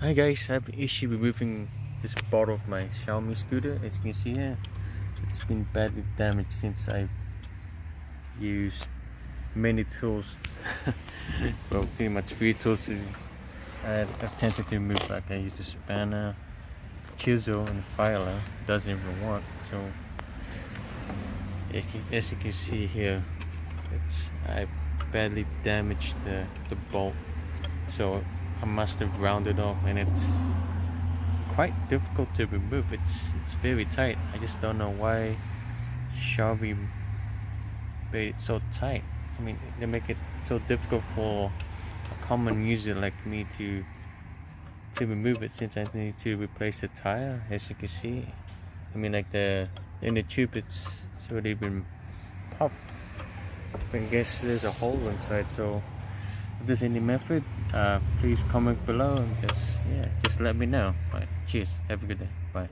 Hi guys, I have an issue removing this part of my Xiaomi scooter. As you can see here, it's been badly damaged since I've used many tools. Well, pretty much 3 tools I've attempted to remove. Like I used a spanner, chisel, and filer. Doesn't even work. So as you can see here, I badly damaged the bolt. So I must have rounded off, and it's quite difficult to remove. It's very tight. I just don't know why Xiaomi made it so tight. I mean, they make it so difficult for a common user like me to remove it, since I need to replace the tire. As you can see, I mean, like in the tube, it's already been popped. I guess there's a hole inside. So if there's any method, please comment below and just let me know. All right, cheers, have a good day, bye.